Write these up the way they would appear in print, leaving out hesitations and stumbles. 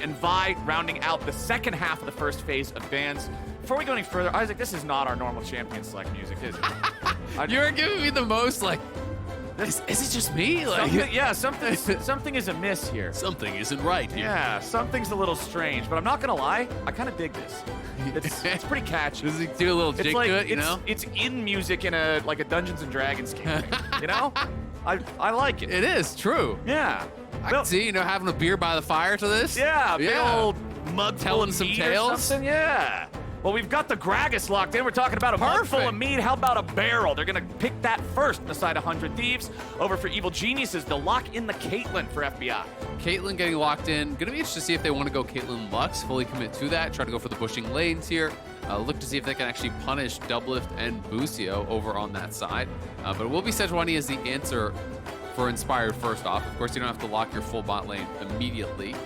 and Vi rounding out the second half of the first phase of bans. Before we go any further, Isaac, this is not our normal champion select music, is it? You're giving me the most, like, is it just me? Like, something is amiss here. Something isn't right here. Yeah, something's a little strange, but I'm not gonna lie, I kind of dig this. It's pretty catchy. Does he do a little jig to it, you know? It's in music in a Dungeons and Dragons campaign, you know? I like it. It is, true. Yeah. I can see, having a beer by the fire to this. Yeah, big old mug telling some tales. Yeah. Well, we've got the Gragas locked in. We're talking about a mug full of mead. How about a barrel? They're going to pick that first on the side of 100 Thieves. Over for Evil Geniuses, they'll lock in the Caitlyn for FBI. Caitlyn getting locked in. Going to be interested to see if they want to go Caitlyn Lux, fully commit to that, try to go for the bushing lanes here. Look to see if they can actually punish DoubleLift and Busio over on that side. But it will be Sejuani as the answer for Inspired first off. Of course, you don't have to lock your full bot lane immediately.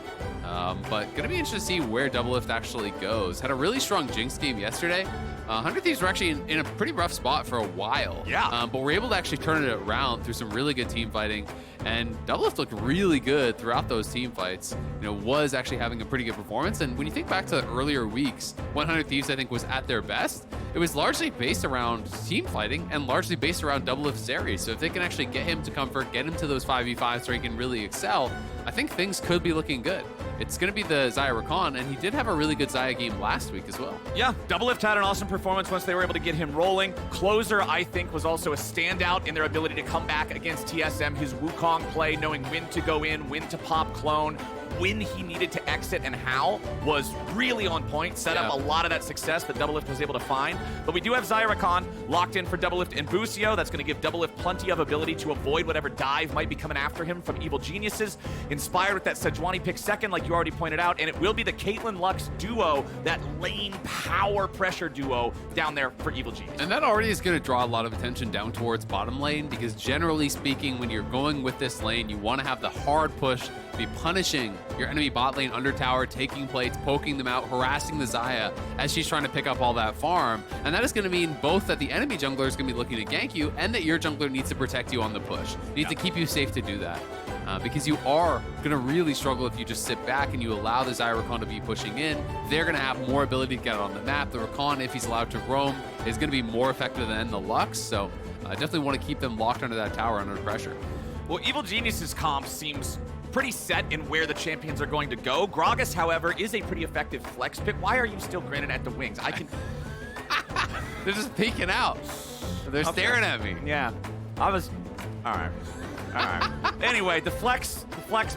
But going to be interested to see where DoubleLift actually goes. Had a really strong Jinx game yesterday. 100 Thieves were actually in a pretty rough spot for a while. Yeah. But we're able to actually turn it around through some really good team fighting. And DoubleLift looked really good throughout those team fights. Was actually having a pretty good performance. And when you think back to the earlier weeks, 100 Thieves, I think, was at their best. It was largely based around team fighting and largely based around DoubleLift's series. So if they can actually get him to comfort, get him to those 5v5s where he can really excel, I think things could be looking good. It's going to be the Xayah Rakan, and he did have a really good Xayah game last week as well. Yeah, DoubleLift had an awesome performance once they were able to get him rolling. Closer, I think, was also a standout in their ability to come back against TSM. His Wukong play, knowing when to go in, when to pop clone, when he needed to exit and how, was really on point. Set up a lot of that success that DoubleLift was able to find. But we do have Xayah Rakan locked in for DoubleLift and Busio. That's going to give DoubleLift plenty of ability to avoid whatever dive might be coming after him from Evil Geniuses. Inspired with that Sejuani pick second, like you already pointed out, and it will be the Caitlyn Lux duo, that lane power pressure duo down there for Evil Genius. And that already is going to draw a lot of attention down towards bottom lane, because generally speaking, when you're going with this lane, you want to have the hard push, be punishing your enemy bot lane under tower, taking plates, poking them out, harassing the Xayah as she's trying to pick up all that farm. And that is going to mean both that the enemy jungler is going to be looking to gank you and that your jungler needs to protect you on the push. Needs to keep you safe to do that. Because you are going to really struggle if you just sit back and you allow the Xayah Rakan to be pushing in. They're going to have more ability to get on the map. The Rakan, if he's allowed to roam, is going to be more effective than the Lux. So I definitely want to keep them locked under that tower under pressure. Well, Evil Genius's comp seems pretty set in where the champions are going to go. Gragas, however, is a pretty effective flex pick. Why are you still grinning at the wings? I can... They're just peeking out. They're staring at me. Yeah. I was... All right. All right. Anyway, the flex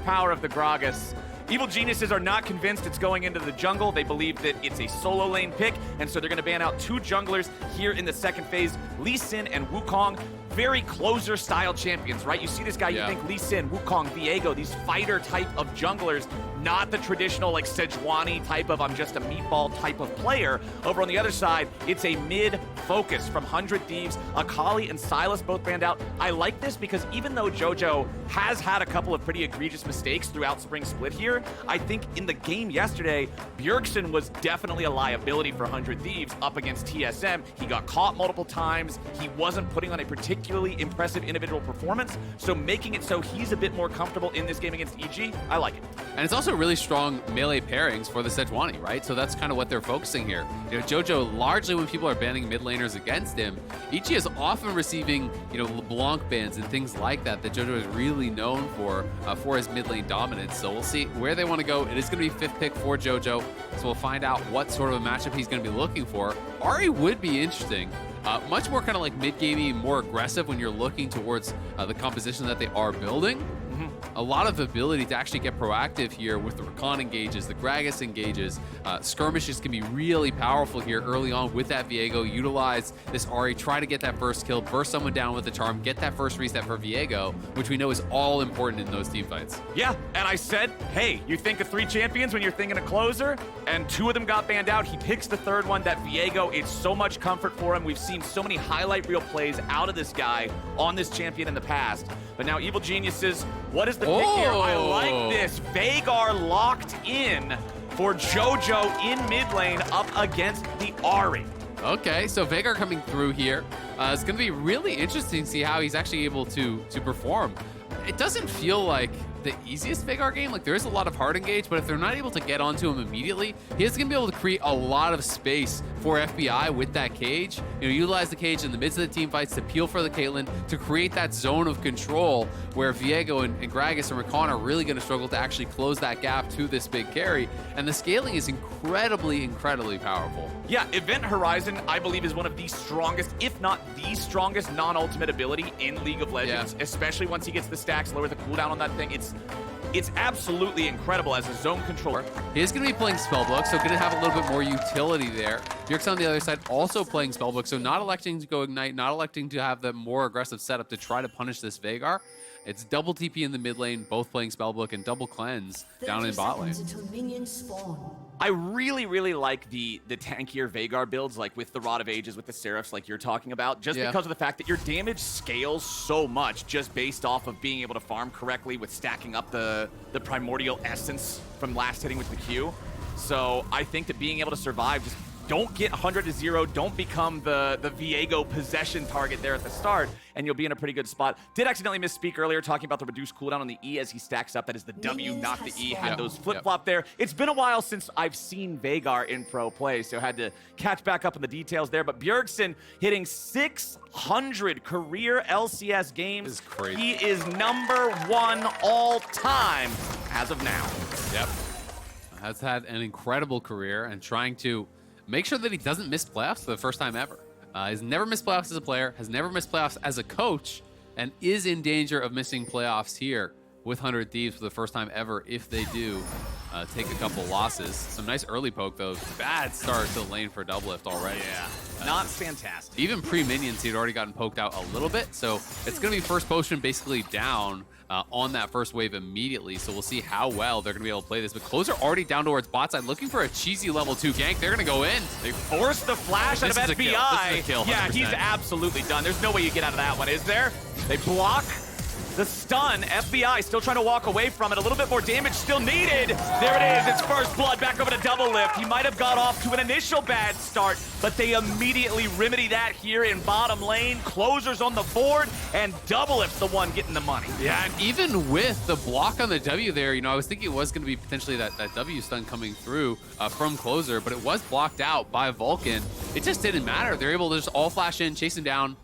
power of the Gragas. Evil Geniuses are not convinced it's going into the jungle. They believe that it's a solo lane pick, and so they're going to ban out two junglers here in the second phase, Lee Sin and Wukong. Very closer style champions, right? You see this guy, you think Lee Sin, Wukong, Viego, these fighter type of junglers, not the traditional like Sejuani type of I'm just a meatball type of player. Over on the other side, it's a mid focus from 100 Thieves. Akali and Silas both banned out. I like this because even though Jojo has had a couple of pretty egregious mistakes throughout Spring Split here, I think in the game yesterday, Bjergsen was definitely a liability for 100 Thieves up against TSM. He got caught multiple times. He wasn't putting on a particularly impressive individual performance, so making it so he's a bit more comfortable in this game against EG, I like it. And it's also really strong melee pairings for the Sejuani, right? So that's kind of what they're focusing here. Jojo, largely when people are banning mid laners against him, EG is often receiving, LeBlanc bans and things like that Jojo is really known for his mid lane dominance. So we'll see where they want to go. It is going to be 5th pick for Jojo, so we'll find out what sort of a matchup he's going to be looking for. Ahri would be interesting. Much more kind of like mid-gamey, more aggressive when you're looking towards the composition that they are building. A lot of ability to actually get proactive here with the Rakan engages, the Gragas engages. Skirmishes can be really powerful here early on with that Viego. Utilize this Ahri, try to get that first kill, burst someone down with the charm, get that first reset for Viego, which we know is all important in those team fights. Yeah, and I said, hey, you think of 3 champions when you're thinking a closer, and 2 of them got banned out. He picks the 3rd one, that Viego. It's so much comfort for him. We've seen so many highlight reel plays out of this guy on this champion in the past. But now Evil Geniuses, what is the pick here? I like this. Veigar locked in for Jojo in mid lane up against the Ahri. Okay, so Veigar coming through here. It's going to be really interesting to see how he's actually able to perform. It doesn't feel like the easiest Veigar game. Like, there is a lot of hard engage, but if they're not able to get onto him immediately, he is going to be able to create a lot of space for FBI with that cage. You know, utilize the cage in the midst of the team fights to peel for the Caitlyn, to create that zone of control where Viego and Gragas and Rakan are really going to struggle to actually close that gap to this big carry. And the scaling is incredibly powerful. Yeah, Event Horizon, I believe, is one of the strongest, if not the strongest, non-ultimate ability in League of Legends, especially once he gets the stacks, lower the cooldown on that thing. It's absolutely incredible as a zone controller. He is going to be playing Spellbook, so going to have a little bit more utility there. Bjergsen on the other side also playing Spellbook, so not electing to go Ignite, not electing to have the more aggressive setup to try to punish this Veigar. It's double TP in the mid lane, both playing Spellbook, and double cleanse down in bot lane. I really like the tankier Veigar builds, like with the Rod of Ages, with the Seraphs, like you're talking about, just because of the fact that your damage scales so much just based off of being able to farm correctly with stacking up the primordial essence from last hitting with the Q. So I think that being able to survive, just don't get 100-0, don't become the Viego possession target there at the start, and you'll be in a pretty good spot. Did accidentally misspeak earlier talking about the reduced cooldown on the E as he stacks up. That is the W, not the E. Had those flip-flop there. It's been a while since I've seen Veigar in pro play, so had to catch back up on the details there. But Bjergsen hitting 600 career LCS games. This is crazy. He is #1 all time as of now. Yep. Has had an incredible career and trying to make sure that he doesn't miss playoffs for the first time ever. He's never missed playoffs as a player, has never missed playoffs as a coach, and is in danger of missing playoffs here with 100 Thieves for the first time ever if they do take a couple losses. Some nice early poke, though. Bad start to the lane for DoubleLift already. Yeah, not fantastic. Even pre-minions, he'd already gotten poked out a little bit, so it's going to be first potion basically down on that first wave immediately, so we'll see how well they're going to be able to play this. But Closer already down towards bot side, looking for a cheesy level 2 gank. They're going to go in. They force the flash out of FBI. This is a kill, yeah, he's absolutely done. There's no way you get out of that one, is there? They block the stun. FBI still trying to walk away from it. A little bit more damage still needed. There it is. It's first blood back over to DoubleLift. He might have got off to an initial bad start, but they immediately remedy that here in bottom lane. Closer's on the board, and DoubleLift's the one getting the money. Yeah, and even with the block on the W there, you know, I was thinking it was going to be potentially that W stun coming through from Closer, but it was blocked out by Vulcan. It just didn't matter. They're able to just all flash in, chase him down.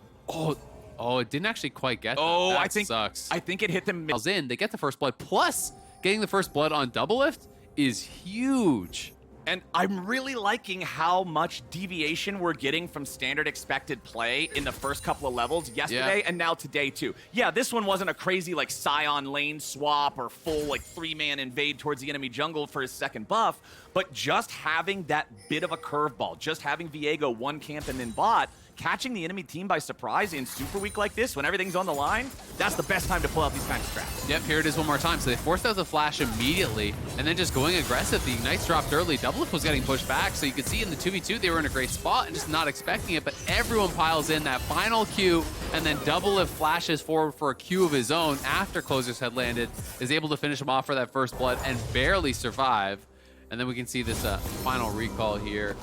Oh, it didn't actually quite get them. Oh, that sucks. I think it hit them In, they get the first blood, plus getting the first blood on DoubleLift is huge. And I'm really liking how much deviation we're getting from standard expected play in the first couple of levels yesterday and now today too. Yeah, this one wasn't a crazy like Scion lane swap or full like 3-man invade towards the enemy jungle for his second buff, but just having that bit of a curveball, just having Viego one camp and then bot, catching the enemy team by surprise in Super Week like this when everything's on the line, that's the best time to pull out these kinds of traps. Yep, here it is one more time. So they forced out the flash immediately and then just going aggressive. The Ignites dropped early. DoubleLift was getting pushed back, so you could see in the 2v2 they were in a great spot and just not expecting it, but everyone piles in that final Q, and then DoubleLift flashes forward for a Q of his own after Closers had landed, is able to finish him off for that first blood and barely survive. And then we can see this final recall here.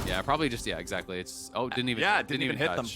Yeah, probably just, exactly. It's, didn't even hit them.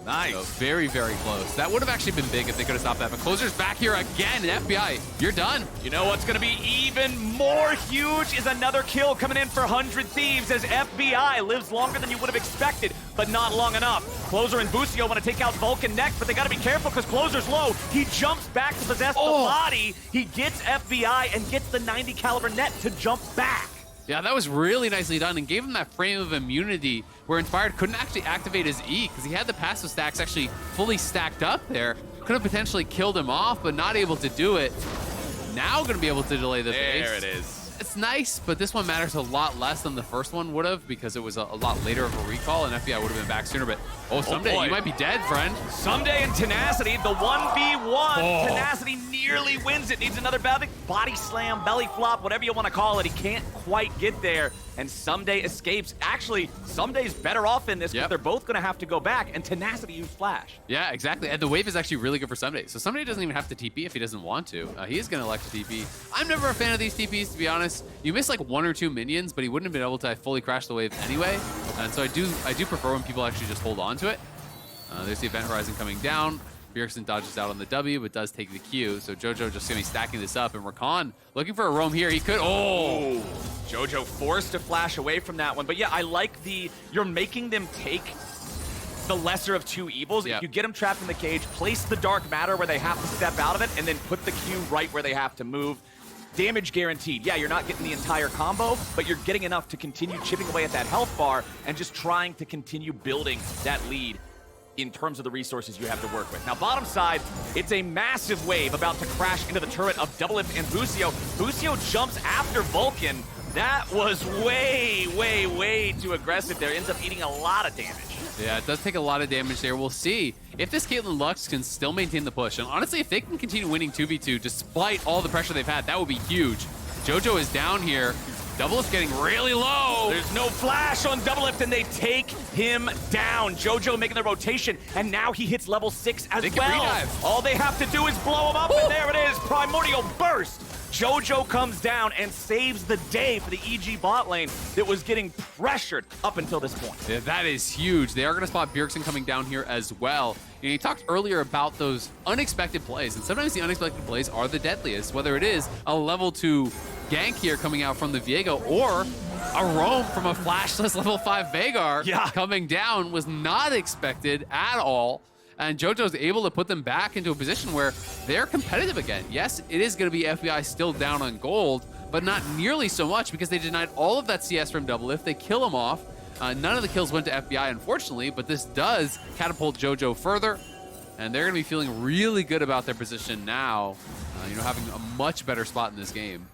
Nice. So very close. That would have actually been big if they could have stopped that. But Closer's back here again, and FBI, you're done. You know what's going to be even more huge is another kill coming in for 100 Thieves as FBI lives longer than you would have expected, but not long enough. Closer and Busio want to take out Vulcan next, but they got to be careful because Closer's low. He jumps back to possess the body. He gets FBI and gets the 90 caliber net to jump back. Yeah, that was really nicely done and gave him that frame of immunity where Inspired couldn't actually activate his E because he had the passive stacks actually fully stacked up there. Could have potentially killed him off, but not able to do it. Now going to be able to delay the base. There it is. It's nice, but this one matters a lot less than the first one would have because it was a lot later of a recall and FBI would have been back sooner. But Ssumday, you might be dead, friend. Ssumday and Tenacity, the 1v1. Tenacity nearly wins it. Needs another body slam, belly flop, whatever you want to call it. He can't quite get there. And Ssumday escapes. Actually, Ssumday's better off in this because they're both going to have to go back, and Tenacity used Flash. Yeah, exactly. And the wave is actually really good for Ssumday. So Ssumday doesn't even have to TP if he doesn't want to. He is going to elect to TP. I'm never a fan of these TPs, to be honest. You miss like 1 or 2 minions, but he wouldn't have been able to fully crash the wave anyway. And so I do prefer when people actually just hold on to it. There's the Event Horizon coming down. Bjergsen dodges out on the W, but does take the Q. So Jojo just going to be stacking this up. And Rakan looking for a roam here. He could. Oh! Jojo forced to flash away from that one. But yeah, I like you're making them take the lesser of two evils. Yep. If you get them trapped in the cage, place the dark matter where they have to step out of it, and then put the Q right where they have to move. Damage guaranteed. Yeah, you're not getting the entire combo, but you're getting enough to continue chipping away at that health bar and just trying to continue building that lead in terms of the resources you have to work with. Now, bottom side, it's a massive wave about to crash into the turret of DoubleLift and Busio. Busio jumps after Vulcan. That was way, way, way too aggressive there. Ends up eating a lot of damage. Yeah, it does take a lot of damage there. We'll see if this Caitlyn Lux can still maintain the push. And honestly, if they can continue winning 2v2 despite all the pressure they've had, that would be huge. Jojo is down here. DoubleLift getting really low. There's no flash on DoubleLift, and they take him down. Jojo making the rotation, and now he hits level 6 as well. All they have to do is blow him up, and there it is. Primordial Burst. Jojo comes down and saves the day for the EG bot lane that was getting pressured up until this point. Yeah, that is huge. They are going to spot Bjergsen coming down here as well. And you talked earlier about those unexpected plays, and sometimes the unexpected plays are the deadliest, whether it is a level 2 gank here coming out from the Viego, or a roam from a flashless level 5 Veigar coming down was not expected at all. And Jojo's able to put them back into a position where they're competitive again. Yes, it is going to be FBI still down on gold, but not nearly so much because they denied all of that CS from DoubleLift. They kill him off. None of the kills went to FBI, unfortunately, but this does catapult Jojo further. And they're going to be feeling really good about their position now, having a much better spot in this game.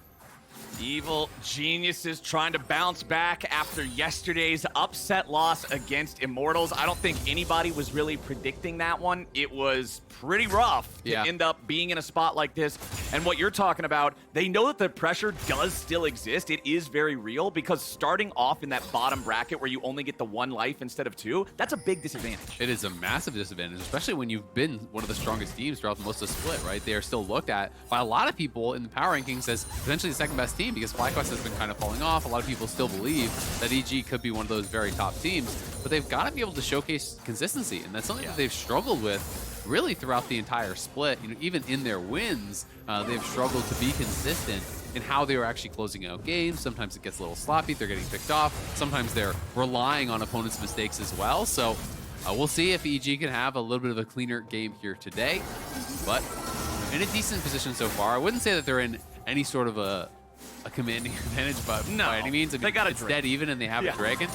Evil Geniuses trying to bounce back after yesterday's upset loss against Immortals. I don't think anybody was really predicting that one. It was pretty rough to end up being in a spot like this. And what you're talking about, they know that the pressure does still exist. It is very real because starting off in that bottom bracket where you only get the 1 life instead of 2, that's a big disadvantage. It is a massive disadvantage, especially when you've been one of the strongest teams throughout most of the split, right? They are still looked at by a lot of people in the power rankings as potentially the second best team, because FlyQuest has been kind of falling off. A lot of people still believe that EG could be one of those very top teams, but they've got to be able to showcase consistency, and that's something that they've struggled with really throughout the entire split. Even in their wins, they've struggled to be consistent in how they are actually closing out games. Sometimes it gets a little sloppy, they're getting picked off. Sometimes they're relying on opponents' mistakes as well. So we'll see if EG can have a little bit of a cleaner game here today, but in a decent position so far. I wouldn't say that they're in any sort of a commanding advantage, but by any means. They got it's dead even, and they have a dragon.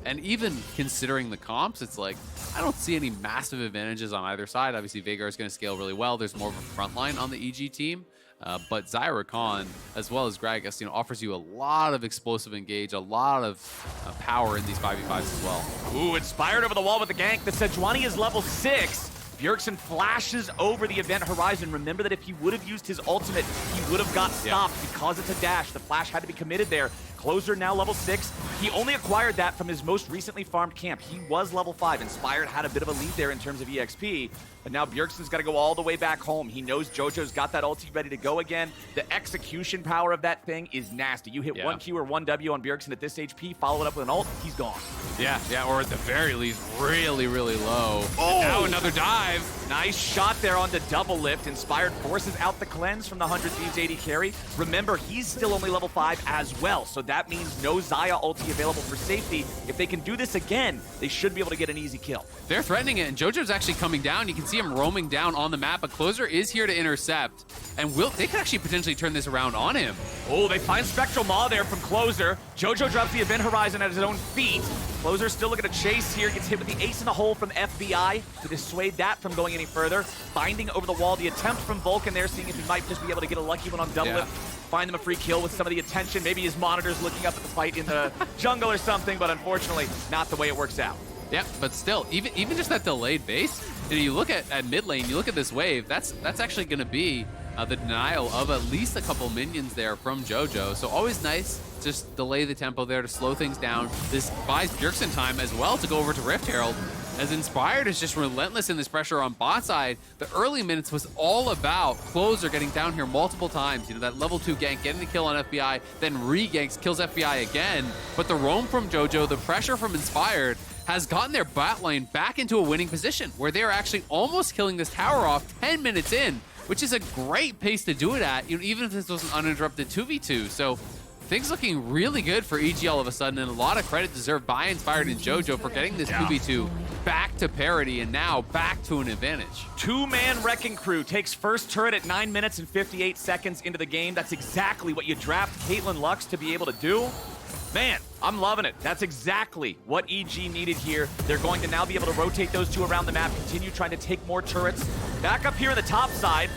And even considering the comps, it's like, I don't see any massive advantages on either side. Obviously, Veigar is going to scale really well. There's more of a front line on the EG team. But Xayah, Rakan, as well as Gragas, offers you a lot of explosive engage, a lot of power in these 5v5s as well. Ooh, inspired over the wall with the gank. The Sejuani is level 6. Bjergsen flashes over the event horizon. Remember that if he would have used his ultimate, he would have got stopped because it's a dash. The flash had to be committed there. Closer now level 6. He only acquired that from his most recently farmed camp. He was level 5. Inspired had a bit of a lead there in terms of EXP. But now Bjergsen's got to go all the way back home. He knows Jojo's got that ulti ready to go again. The execution power of that thing is nasty. You hit 1 Q or 1 W on Bjergsen at this HP, follow it up with an ult, he's gone. Yeah, or at the very least, really, really low. Oh! And now another dive. Nice shot there on the DoubleLift. Inspired forces out the cleanse from the 100 Thieves AD carry. Remember, he's still only level 5 as well, so that means no Xayah ulti available for safety. If they can do this again, they should be able to get an easy kill. They're threatening it, and Jojo's actually coming down. You can see him roaming down on the map. A closer is here to intercept, and they could actually potentially turn this around on him. Oh, they find Spectral Maw there from Closer. Jojo drops the event horizon at his own feet. Closer still looking to chase here. Gets hit with the ace in the hole from FBI to dissuade that from going any further. Binding over the wall. The attempt from Vulcan there, seeing if he might just be able to get a lucky one on DoubleLift. Find them a free kill with some of the attention. Maybe his monitor's looking up at the fight in the jungle or something, but unfortunately, not the way it works out. Yeah, but still, even just that delayed base, you look at mid lane, you look at this wave, that's actually going to be the denial of at least a couple minions there from Jojo. So always nice, just delay the tempo there to slow things down. This buys Bjergsen time as well to go over to Rift Herald, as Inspired is just relentless in this pressure on bot side. The early minutes was all about Closer getting down here multiple times. That level 2 gank, getting the kill on FBI, then re-ganks, kills FBI again. But the roam from Jojo, the pressure from Inspired, has gotten their bot lane back into a winning position where they're actually almost killing this tower off 10 minutes in, which is a great pace to do it at, even if this was an uninterrupted 2v2. So things looking really good for EG all of a sudden, and a lot of credit deserved by Inspired and Jojo for getting this 2v2 back to parity and now back to an advantage. Two-man Wrecking Crew takes first turret at 9 minutes and 58 seconds into the game. That's exactly what you draft Caitlyn Lux to be able to do. Man, I'm loving it. That's exactly what EG needed here. They're going to now be able to rotate those two around the map, continue trying to take more turrets. Back up here in the top side,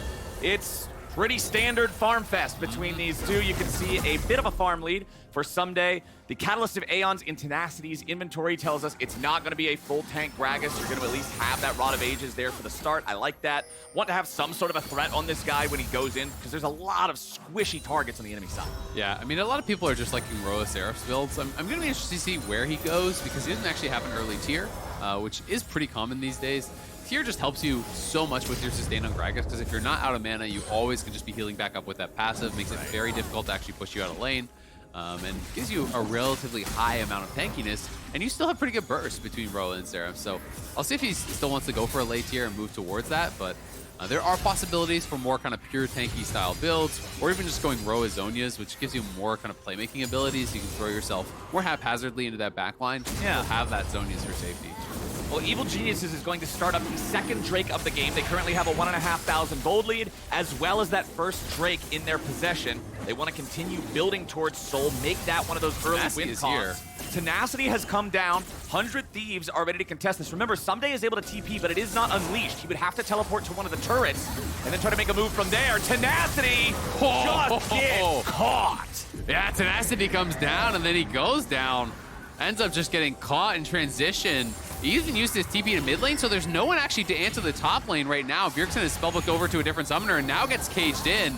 it's pretty standard farm fest between these two. You can see a bit of a farm lead for Ssumday. The Catalyst of Aeons in Tenacity's inventory tells us it's not going to be a full tank Gragas. You're going to at least have that Rod of Ages there for the start. I like that. Want to have some sort of a threat on this guy when he goes in, because there's a lot of squishy targets on the enemy side. Yeah, I mean, a lot of people are just liking Roa Seraph's builds. I'm going to be interested to see where he goes, because he doesn't actually have an early tier, which is pretty common these days. Tier just helps you so much with your sustain on Gragas, because if you're not out of mana, you always can just be healing back up with that passive. Makes it very difficult to actually push you out of lane, and gives you a relatively high amount of tankiness, and you still have pretty good burst between Roa and Seraph. So I'll see if he still wants to go for a late tier and move towards that, but there are possibilities for more kind of pure tanky style builds, or even just going Roa Zhonya's, which gives you more kind of playmaking abilities. You can throw yourself more haphazardly into that backline. Yeah. You'll have that Zhonya's for safety. Well, Evil Geniuses is going to start up the second Drake of the game. They currently have a 1,500 gold lead, as well as that first Drake in their possession. They want to continue building towards Soul, make that one of those early win calls. Tenacity has come down. 100 Thieves are ready to contest this. Remember, Ssumday is able to TP, but it is not unleashed. He would have to teleport to one of the turrets and then try to make a move from there. Tenacity just gets caught. Yeah, Tenacity comes down, and then he goes down. Ends up just getting caught in transition. He even used his TP to mid lane, so there's no one actually to answer the top lane right now. Bjergsen is spellbooked over to a different summoner and now gets caged in.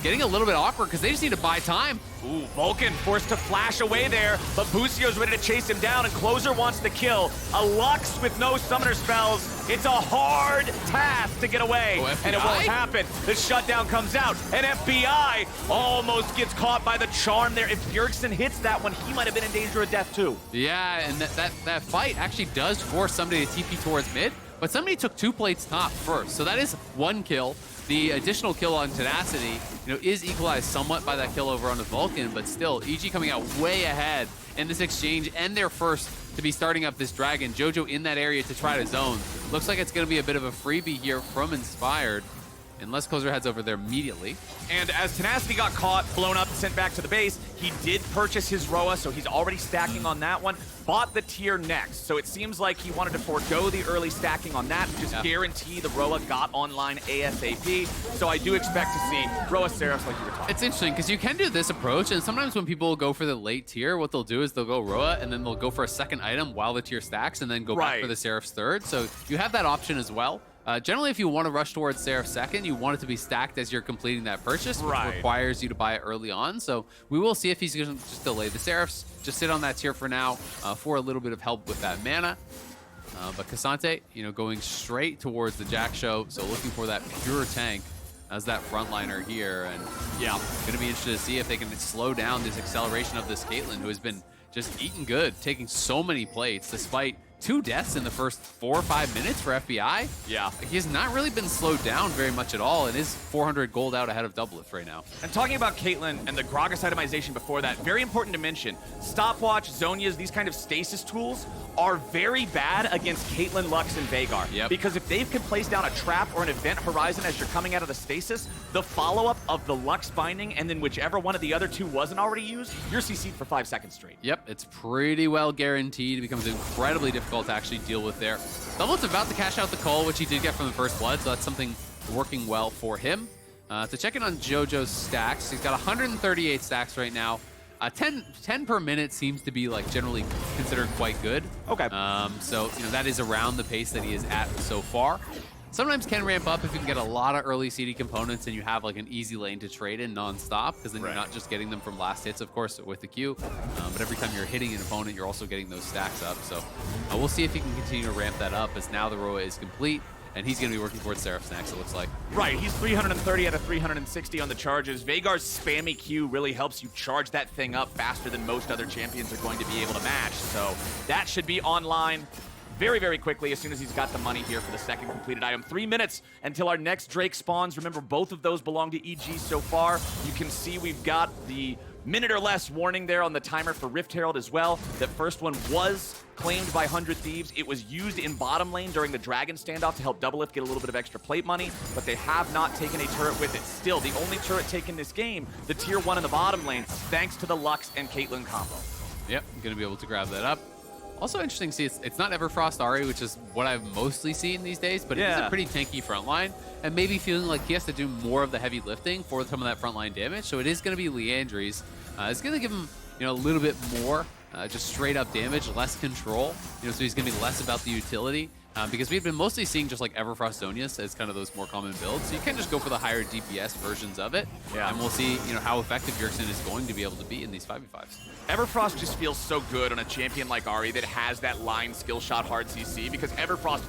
Getting a little bit awkward because they just need to buy time. Ooh, Vulcan forced to flash away there, but Busio's ready to chase him down, and Closer wants to kill. A Lux with no summoner spells. It's a hard task to get away, and it won't happen. The shutdown comes out, and FBI almost gets caught by the charm there. If Bjergsen hits that one, he might have been in danger of death too. Yeah, and that fight actually does force somebody to TP towards mid, but somebody took 2 plates top first, so that is 1 kill. The additional kill on Tenacity, is equalized somewhat by that kill over on the Vulcan, but still, EG coming out way ahead in this exchange, and they're first to be starting up this Dragon. Jojo in that area to try to zone. Looks like it's going to be a bit of a freebie here from Inspired, unless Closer heads over there immediately. And as Tenacity got caught, blown up, sent back to the base, he did purchase his Roa, so he's already stacking on that one. Bought the tier next, so it seems like he wanted to forego the early stacking on that, just guarantee the Roa got online ASAP. So I do expect to see Roa Seraphs like you were talking. It's interesting because you can do this approach, and sometimes when people go for the late tier, what they'll do is they'll go Roa, and then they'll go for a second item while the tier stacks, and then go back for the Seraph's third. So you have that option as well. Generally, if you want to rush towards Seraph second, you want it to be stacked as you're completing that purchase, which requires you to buy it early on. So we will see if he's going to just delay the Seraphs, just sit on that tier for now for a little bit of help with that mana. But Ksante, going straight towards the Jack Show, so looking for that pure tank as that frontliner here. And yeah, going to be interested to see if they can slow down this acceleration of this Caitlyn, who has been just eating good, taking so many plates despite 2 deaths in the first 4 or 5 minutes for FBI. Yeah. He has not really been slowed down very much at all, and is 400 gold out ahead of DoubleLift right now. And talking about Caitlyn and the Gragas itemization before that, very important to mention, Stopwatch, Zhonya's, these kind of stasis tools are very bad against Caitlyn, Lux, and Veigar. Yep. Because if they can place down a trap or an event horizon as you're coming out of the stasis, the follow-up of the Lux binding, and then whichever one of the other 2 wasn't already used, you're CC'd for 5 seconds straight. Yep, it's pretty well guaranteed. It becomes incredibly difficult to actually deal with there. DoubleLift's about to cash out the call, which he did get from the first blood, so that's something working well for him. To check in on Jojo's stacks, he's got 138 stacks right now. 10 per minute seems to be generally considered quite good. Okay. So that is around the pace that he is at so far. Sometimes can ramp up if you can get a lot of early CD components and you have an easy lane to trade in non-stop, because then you're not just getting them from last hits, of course, with the Q, but every time you're hitting an opponent, you're also getting those stacks up. So we'll see if he can continue to ramp that up, as now the Roa is complete. and he's going to be working towards Seraphs next, it looks like. Right, he's 330 out of 360 on the charges. Veigar's spammy Q really helps you charge that thing up faster than most other champions are going to be able to match. So that should be online very, very quickly as soon as he's got the money here for the second completed item. 3 minutes until our next Drake spawns. Remember, both of those belong to EG so far. You can see we've got the minute or less warning there on the timer for Rift Herald as well. That first one was claimed by 100 Thieves. It was used in bottom lane during the Dragon standoff to help DoubleLift get a little bit of extra plate money, but they have not taken a turret with it. Still, the only turret taken this game, the tier 1 in the bottom lane, thanks to the Lux and Caitlyn combo. Yep, going to be able to grab that up. Also interesting to see, it's not Everfrost Ahri, which is what I've mostly seen these days, but it is a pretty tanky front line, and maybe feeling like he has to do more of the heavy lifting for some of that front line damage. So it is going to be Leandry's. It's going to give him, a little bit more, just straight up damage, less control. So he's going to be less about the utility. Because we've been mostly seeing just like Everfrost Zonius as kind of those more common builds. So you can just go for the higher DPS versions of it. Yeah. And we'll see, how effective Bjergsen is going to be able to be in these 5v5s. Everfrost just feels so good on a champion like Ahri that has that line skill shot hard CC, because Everfrost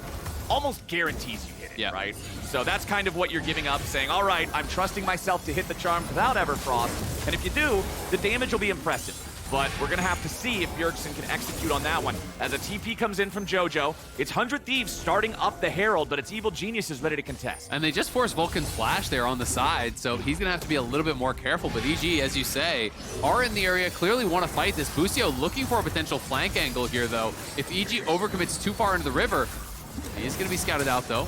almost guarantees you hit it, right? So that's kind of what you're giving up, saying, all right, I'm trusting myself to hit the charm without Everfrost. And if you do, the damage will be impressive. But we're going to have to see if Bjergsen can execute on that one. As a TP comes in from Jojo, it's 100 Thieves starting up the Herald, but it's Evil Geniuses ready to contest. And they just forced Vulcan's flash there on the side, so he's going to have to be a little bit more careful. But EG, as you say, are in the area, clearly want to fight this. Busio looking for a potential flank angle here, though. If EG overcommits too far into the river, he is going to be scouted out, though.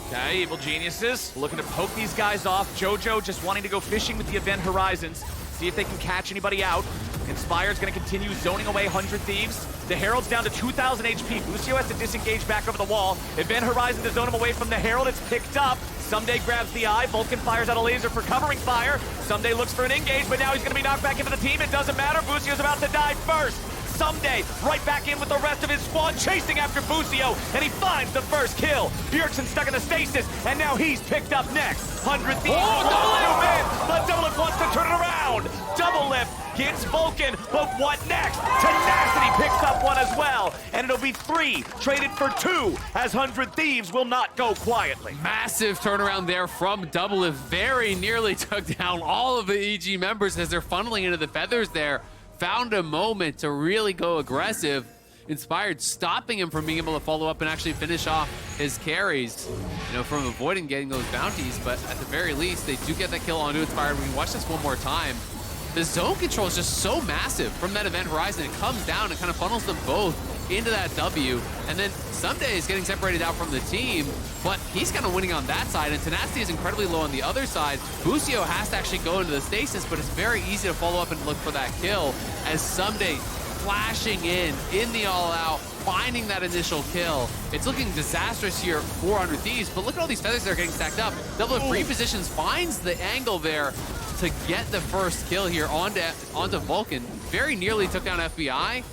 Okay, Evil Geniuses looking to poke these guys off. Jojo just wanting to go fishing with the Event Horizons, see if they can catch anybody out. Inspired's going to continue zoning away 100 Thieves. The Herald's down to 2,000 HP. Busio has to disengage back over the wall. Event Horizon to zone him away from the Herald. It's picked up. Ssumday grabs the eye. Vulcan fires out a laser for covering fire. Ssumday looks for an engage, but now he's going to be knocked back into the team. It doesn't matter. Busio's about to die first. Ssumday right back in with the rest of his squad, chasing after Busio, and he finds the first kill. Bjergsen stuck in the stasis, and now he's picked up next. 100 Thieves. But DoubleLift wants to turn it around. DoubleLift gets Vulcan, but what next? Tenacity picks up one as well, and it'll be 3 traded for 2, as 100 Thieves will not go quietly. Massive turnaround there from DoubleLift. Very nearly took down all of the EG members as they're funneling into the feathers there. Found a moment to really go aggressive. Inspired stopping him from being able to follow up and actually finish off his carries, from avoiding getting those bounties. But at the very least, they do get that kill onto Inspired. We can watch this one more time. The zone control is just so massive from that Event Horizon. It comes down and kind of funnels them both into that W. And then Ssumday is getting separated out from the team, but he's kind of winning on that side. And Tenacity is incredibly low on the other side. Busio has to actually go into the stasis, but it's very easy to follow up and look for that kill as Ssumday flashing in the all-out, finding that initial kill. It's looking disastrous here for 100 Thieves, but look at all these feathers that are getting stacked up. DoubleLift repositions, finds the angle there to get the first kill here onto Vulcan. Very nearly took down FBI,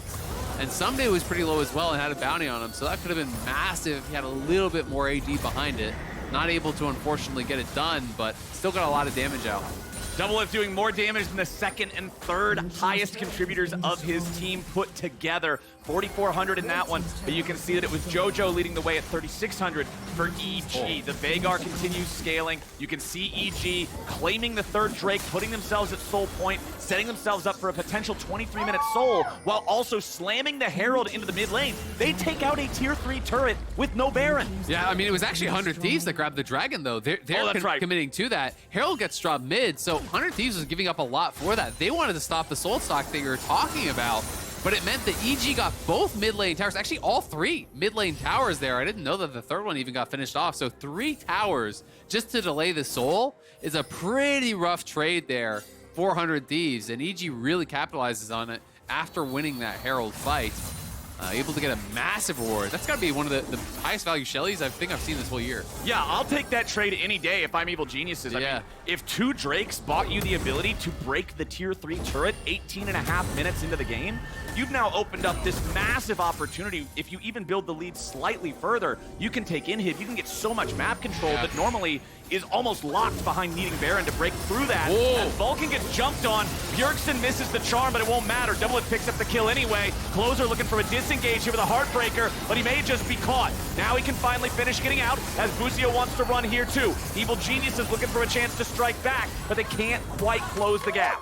and Ssumday was pretty low as well and had a bounty on him, so that could have been massive. He had a little bit more AD behind it. Not able to, unfortunately, get it done, but still got a lot of damage out. DoubleLift doing more damage than the second and third highest contributors of his team put together. 4,400 in that one, but you can see that it was Jojo leading the way at 3,600 for EG. The Veigar continues scaling. You can see EG claiming the third Drake, putting themselves at soul point, setting themselves up for a potential 23-minute soul, while also slamming the Herald into the mid lane. They take out a tier 3 turret with no Baron. Yeah, I mean, it was actually 100 Thieves that grabbed the Dragon, though. They're committing to that. Herald gets dropped mid, so 100 Thieves was giving up a lot for that. They wanted to stop the soul stock that you were talking about, but it meant that EG got both mid lane towers, actually all 3 mid lane towers there. I didn't know that the third one even got finished off. So 3 towers just to delay the soul is a pretty rough trade there for 100 Thieves, and EG really capitalizes on it after winning that Herald fight. Able to get a massive reward. That's got to be one of the highest value Shellys I think I've seen this whole year. Yeah, I'll take that trade any day if I'm Evil Geniuses. I mean, if 2 Drakes bought you the ability to break the tier 3 turret 18.5 minutes into the game, you've now opened up this massive opportunity. If you even build the lead slightly further, you can take inhib, you can get so much map control that normally is almost locked behind needing Baron to break through that. Whoa. And Vulcan gets jumped on. Bjergsen misses the charm, but it won't matter. DoubleLift picks up the kill anyway. Closer looking for a disengage here with a Heartbreaker, but he may just be caught. Now he can finally finish getting out as Busio wants to run here too. Evil Genius is looking for a chance to strike back, but they can't quite close the gap.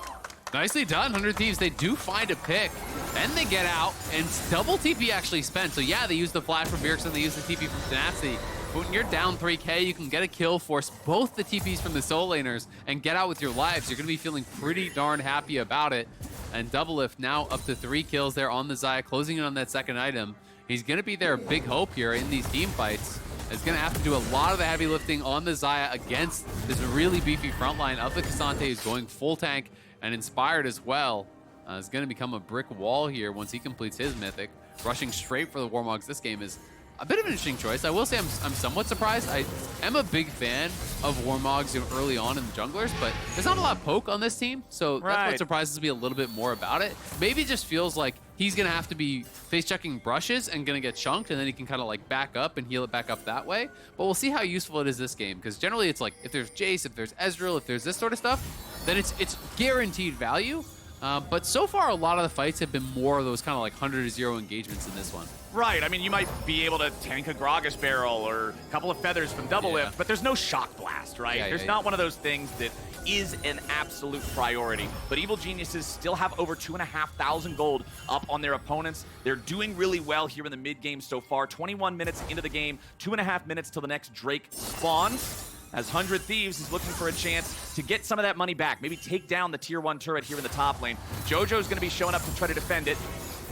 Nicely done, 100 Thieves. They do find a pick. Then they get out, and double TP actually spent. So yeah, they use the flash from Bjergsen, they use the TP from Tenacity. But when you're down 3K, you can get a kill, force both the TPs from the solo laners, and get out with your lives. You're going to be feeling pretty darn happy about it. And DoubleLift now up to 3 kills there on the Xayah, closing in on that second item. He's going to be their big hope here in these team fights. Is going to have to do a lot of the heavy lifting on the Xayah against this really beefy front line of the Ksante, who's going full tank and inspired as well. Is going to become a brick wall here once he completes his mythic. Rushing straight for the Warmogs this game is a bit of an interesting choice. I will say I'm somewhat surprised. I am a big fan of Warmogs early on in the junglers, but there's not a lot of poke on this team, so that's what surprises me a little bit more about it. Maybe it just feels like he's going to have to be face-checking brushes and going to get chunked, and then he can kind of like back up and heal it back up that way. But we'll see how useful it is this game, because generally it's like if there's Jace, if there's Ezreal, if there's this sort of stuff, then it's guaranteed value. But so far, a lot of the fights have been more of those kind of like 100-0 engagements in this one. Right, I mean, you might be able to tank a Gragas barrel or a couple of feathers from DoubleLift, but there's no shock blast, right? There's not one of those things that is an absolute priority. But Evil Geniuses still have over 2,500 gold up on their opponents. They're doing really well here in the mid-game so far. 21 minutes into the game, 2.5 minutes till the next Drake spawns. As 100 Thieves is looking for a chance to get some of that money back. Maybe take down the tier 1 turret here in the top lane. Jojo's going to be showing up to try to defend it.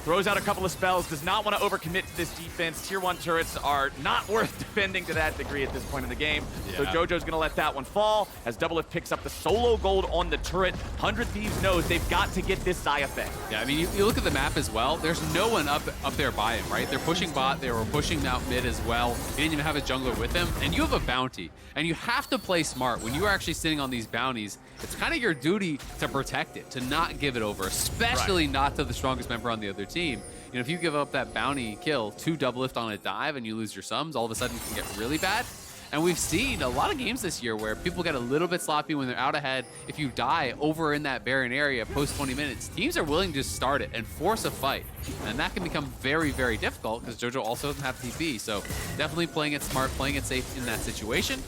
Throws out a couple of spells, does not want to overcommit to this defense. Tier 1 turrets are not worth defending to that degree at this point in the game. So Jojo's going to let that one fall as DoubleLift picks up the solo gold on the turret. 100 Thieves knows they've got to get this Xayah thing. Yeah, I mean, you look at the map as well. There's no one up there by him, right? They're pushing bot. They were pushing out mid as well. He didn't even have a jungler with him. And you have a bounty. And you have to play smart. When you are actually sitting on these bounties, it's kind of your duty to protect it, to not give it over, especially not to the strongest member on the other team. You know, if you give up that bounty kill to DoubleLift on a dive and you lose your sums, all of a sudden it can get really bad. And we've seen a lot of games this year where people get a little bit sloppy when they're out ahead. If you die over in that Baron area post 20 minutes, teams are willing to start it and force a fight. And that can become very, very difficult because Jojo also doesn't have TP. So definitely playing it smart, playing it safe in that situation.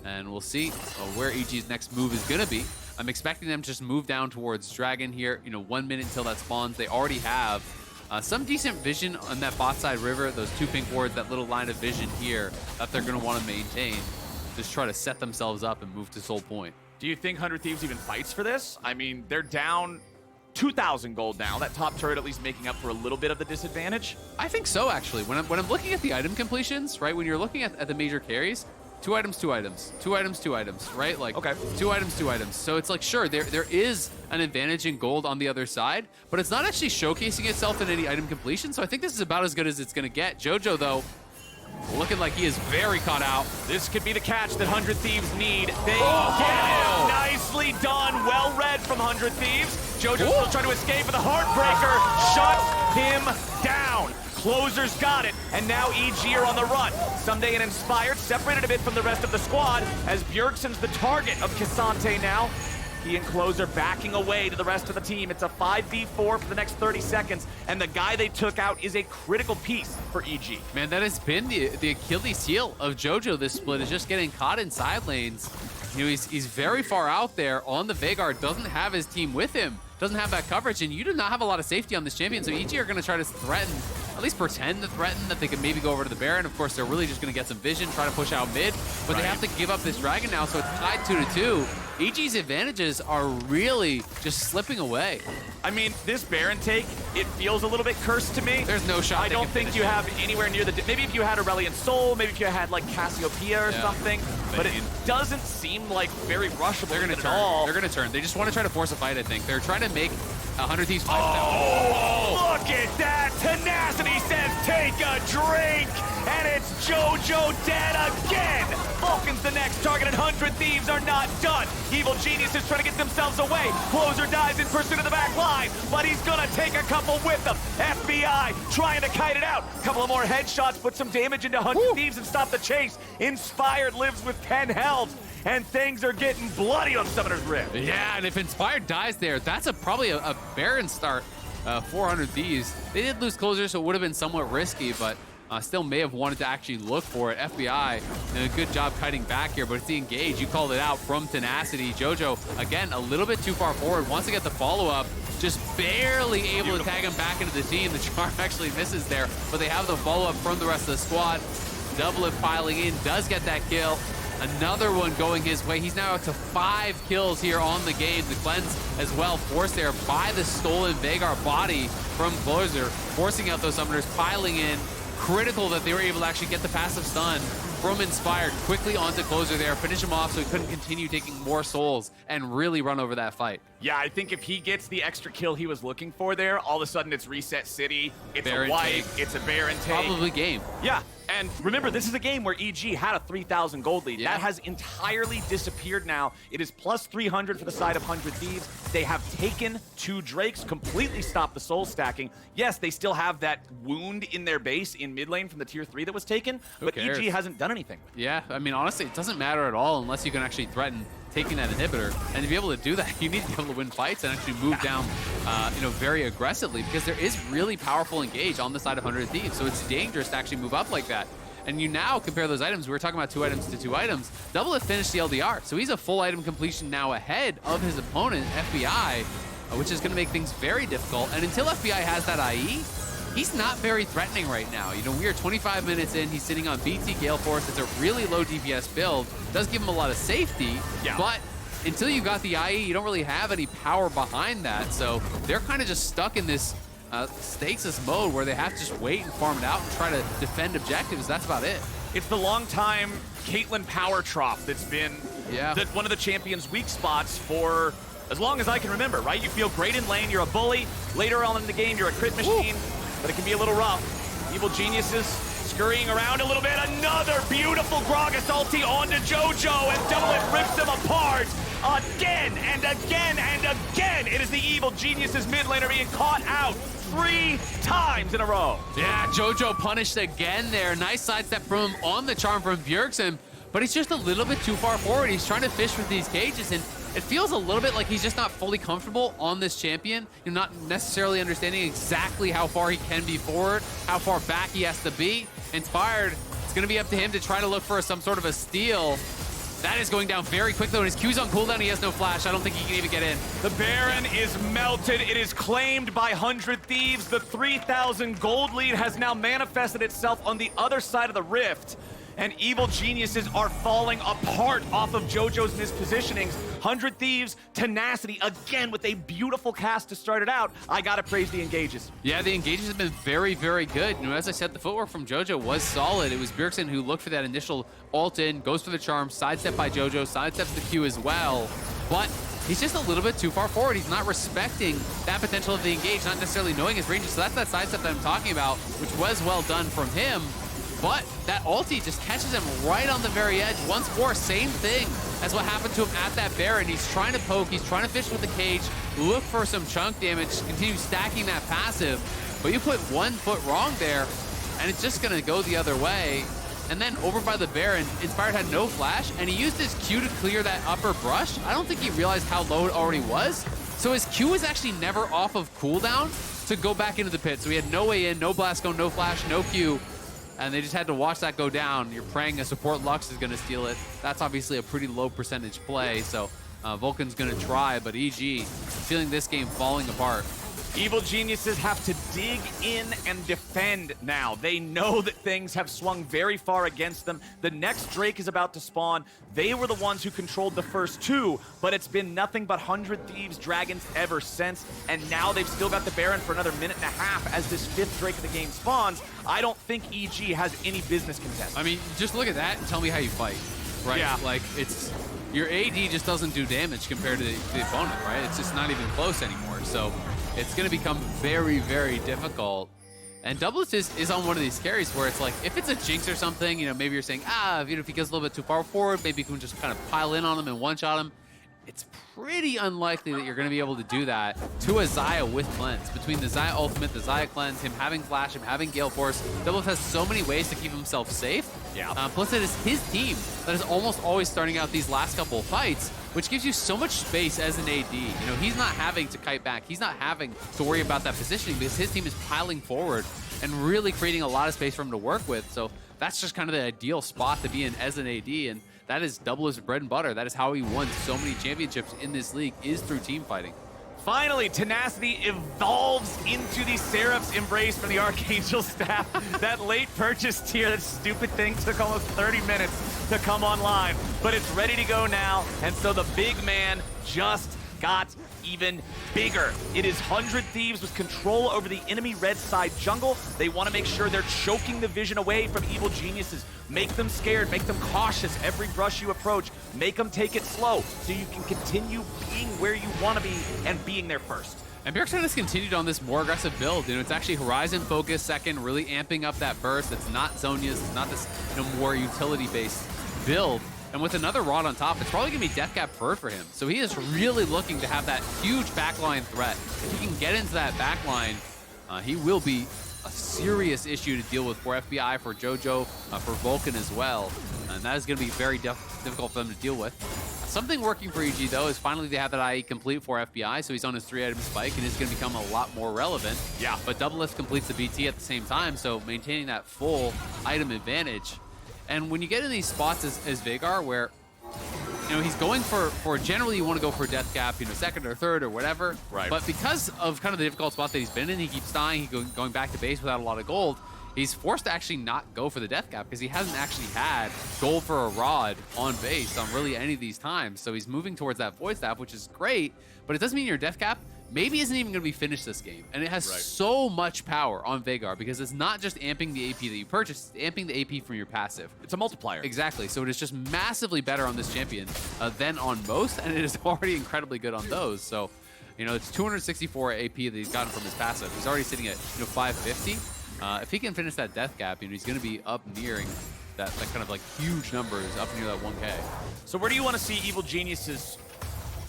And we'll see where EG's next move is going to be. I'm expecting them to just move down towards Dragon here. You know, 1 minute until that spawns. They already have some decent vision on that bot side river, those 2 pink wards, that little line of vision here that they're going to want to maintain. Just try to set themselves up and move to Soul Point. Do you think 100 Thieves even fights for this? I mean, they're down 2,000 gold now. That top turret at least making up for a little bit of the disadvantage. I think so, actually. When I'm looking at the item completions, right, when you're looking at the major carries, 2 items, 2 items, 2 items, 2 items, right? Like, 2 items, 2 items. So it's like, sure, there is an advantage in gold on the other side, but it's not actually showcasing itself in any item completion. So I think this is about as good as it's going to get. Jojo, though, looking like he is very caught out. This could be the catch that 100 Thieves need. They get it. Nicely done. Well read from 100 Thieves. Jojo's still trying to escape, but the Heartbreaker shuts him down. Closer's got it, and now EG are on the run. Ssumday and Inspired separated a bit from the rest of the squad as Bjergsen's the target of Ksante now. He and Closer backing away to the rest of the team. It's a 5v4 for the next 30 seconds, and the guy they took out is a critical piece for EG. Man, that has been the Achilles heel of Jojo this split, is just getting caught in side lanes. You know, he's very far out there on the Veigar, doesn't have his team with him, doesn't have that coverage, and you do not have a lot of safety on this champion, so EG are going to try to threaten, at least pretend to threaten that they can maybe go over to the Baron. Of course, they're really just going to get some vision, try to push out mid, but they have to give up this Dragon now, so it's tied 2-2. EG's advantages are really just slipping away. I mean, this Baron take, it feels a little bit cursed to me. There's no shot. I don't think you have anywhere near the... Maybe if you had Aurelion Sol, maybe if you had like Cassiopeia or something, but it doesn't seem like very rushable. They're going to turn. All. They're going to turn. They just want to try to force a fight, I think. They're trying to make 100 Thieves fight. Oh, look at that! Tenacity says take a drink! And it's Jojo dead again! Vulcan's the next target, and 100 Thieves are not done. Evil Geniuses trying to get themselves away. Closer dives in pursuit of the back line, but he's gonna take a couple with him. FBI trying to kite it out. Couple of more headshots, put some damage into 100 Thieves and stop the chase. Inspired lives with 10 health, and things are getting bloody on Summoner's Rift. Yeah, and if Inspired dies there, that's probably a Baron start. 400 Thieves. They did lose closer, so it would have been somewhat risky, but still may have wanted to actually look for it. FBI did a good job kiting back here, but it's the engage. You called it out from Tenacity. Jojo, again, a little bit too far forward. Wants to get the follow-up. Just barely able to tag him back into the team. The charm actually misses there, but they have the follow-up from the rest of the squad. DoubleLift piling in, does get that kill. Another one going his way. He's now up to 5 kills here on the game. The cleanse as well, forced there by the stolen Veigar body from Closer, forcing out those summoners, piling in. Critical that they were able to actually get the passive stun from Inspired quickly onto Closer there, finish him off so he couldn't continue taking more souls and really run over that fight. Yeah, I think if he gets the extra kill he was looking for there, all of a sudden it's reset city, it's Baron a wipe, take. it's a Baron take. Probably game. Yeah, and remember, this is a game where EG had a 3,000 gold lead. Yeah. That has entirely disappeared now. It is plus 300 for the side of 100 Thieves. They have taken 2 Drakes, completely stopped the soul stacking. Yes, they still have that wound in their base in mid lane from the tier 3 that was taken, but cares? EG hasn't done anything. Yeah, I mean, honestly, it doesn't matter at all unless you can actually threaten taking that inhibitor. And to be able to do that, you need to be able to win fights and actually move down, very aggressively, because there is really powerful engage on the side of 100 Thieves. So it's dangerous to actually move up like that. And you now compare those items. We were talking about 2 items to 2 items. DoubleLift finished the LDR, so he's a full item completion now ahead of his opponent, FBI, which is going to make things very difficult. And until FBI has that IE, he's not very threatening right now. You know, we are 25 minutes in. He's sitting on BT Gale Force. It's a really low DPS build. Does give him a lot of safety, but until you got the IE, you don't really have any power behind that. So they're kind of just stuck in this stasis mode where they have to just wait and farm it out and try to defend objectives. That's about it. It's the long time Caitlyn power trough that's been one of the champion's weak spots for as long as I can remember, right? You feel great in lane, you're a bully. Later on in the game, you're a crit machine, but it can be a little rough. Evil Geniuses scurrying around a little bit. Another beautiful Gragas ulti onto Jojo, and DoubleLift rips them apart again and again and again. It is the Evil Geniuses mid laner being caught out 3 times in a row. Yeah, Jojo punished again there. Nice sidestep from him on the charm from Bjergsen, but he's just a little bit too far forward. He's trying to fish with these cages, and it feels a little bit like he's just not fully comfortable on this champion. You're not necessarily understanding exactly how far he can be forward, how far back he has to be. Inspired, it's going to be up to him to try to look for some sort of a steal. That is going down very quick, though, and his Q's on cooldown. He has no flash. I don't think he can even get in. The Baron is melted. It is claimed by 100 Thieves. The 3,000 gold lead has now manifested itself on the other side of the rift, and Evil Geniuses are falling apart off of Jojo's mispositionings. 100 Thieves, Tenacity, again with a beautiful cast to start it out. I gotta praise the engages. Yeah, the engages have been very, very good. You know, as I said, the footwork from Jojo was solid. It was Bjergsen who looked for that initial ult in, goes for the charm, sidestep by Jojo, sidesteps the Q as well. But he's just a little bit too far forward. He's not respecting that potential of the engage, not necessarily knowing his ranges. So that's that sidestep that I'm talking about, which was well done from him. But that ulti just catches him right on the very edge. Once more, same thing as what happened to him at that Baron. He's trying to poke, he's trying to fish with the cage, look for some chunk damage, continue stacking that passive. But you put 1 foot wrong there, and it's just gonna go the other way. And then over by the Baron, Inspired had no flash, and he used his Q to clear that upper brush. I don't think he realized how low it already was. So his Q was actually never off of cooldown to go back into the pit. So he had no way in, no blast cone, no flash, no Q. And they just had to watch that go down. You're praying a support Lux is going to steal it. That's obviously a pretty low percentage play, so Vulcan's going to try, but EG feeling this game falling apart. Evil Geniuses have to dig in and defend now. They know that things have swung very far against them. The next Drake is about to spawn. They were the ones who controlled the first 2, but it's been nothing but 100 Thieves Dragons ever since, and now they've still got the Baron for another minute and a half as this 5th Drake of the game spawns. I don't think EG has any business contest. I mean, just look at that and tell me how you fight, right? Yeah. Like, it's... Your AD just doesn't do damage compared to the opponent, right? It's just not even close anymore, so it's going to become very, very difficult. And DoubleLift is on one of these carries where it's like, if it's a Jinx or something, you know, maybe you're saying, if he goes a little bit too far forward, maybe you can just kind of pile in on him and one-shot him. It's pretty unlikely that you're going to be able to do that to a Xayah with cleanse. Between the Xayah ultimate, the Xayah cleanse, him having flash, him having gale force, DoubleLift has so many ways to keep himself safe. Yeah. Plus it is his team that is almost always starting out these last couple of fights, which gives you so much space as an AD. You know, he's not having to kite back. He's not having to worry about that positioning because his team is piling forward and really creating a lot of space for him to work with. So that's just kind of the ideal spot to be in as an AD. And that is DoubleLift's bread and butter. That is how he won so many championships in this league, is through team fighting. Finally, Tenacity evolves into the Seraph's Embrace from the Archangel staff. That late purchase tier, that stupid thing took almost 30 minutes to come online, but it's ready to go now, and so the big man just got even bigger. It is 100 Thieves with control over the enemy red side jungle. They want to make sure they're choking the vision away from evil geniuses. Make them scared, make them cautious every brush you approach. Make them take it slow so you can continue being where you want to be and being there first. And Bjergsen has continued on this more aggressive build. You know, it's actually Horizon focused second, really amping up that burst. It's not Zhonya's, it's not this, you know, more utility-based build. And with another Rod on top, it's probably going to be Death Cap Fur for him. So he is really looking to have that huge backline threat. If he can get into that backline, he will be a serious issue to deal with for FBI, for Jojo, for Vulcan as well. And that is going to be very difficult for them to deal with. Something working for EG, though, is finally they have that IE complete for FBI, so he's on his 3-item spike and is going to become a lot more relevant. Yeah. But DoubleLift completes the BT at the same time, so maintaining that full item advantage. And when you get in these spots as Veigar, where, you know, he's going for generally you want to go for Death Cap, you know, second or third or whatever. Right. But because of kind of the difficult spot that he's been in, he keeps dying, he's going back to base without a lot of gold. He's forced to actually not go for the Death Cap because he hasn't actually had gold for a Rod on base on really any of these times. So he's moving towards that Void Staff, which is great, but it doesn't mean your Death Cap maybe isn't even going to be finished this game. And it has so much power on Veigar because it's not just amping the AP that you purchased, it's amping the AP from your passive. It's a multiplier. Exactly. So it is just massively better on this champion than on most, and it is already incredibly good on those. So, you know, it's 264 AP that he's gotten from his passive. He's already sitting at, you know, 550. If he can finish that Death Cap, you know, he's going to be up nearing that kind of like huge numbers, up near that 1K. So where do you want to see evil geniuses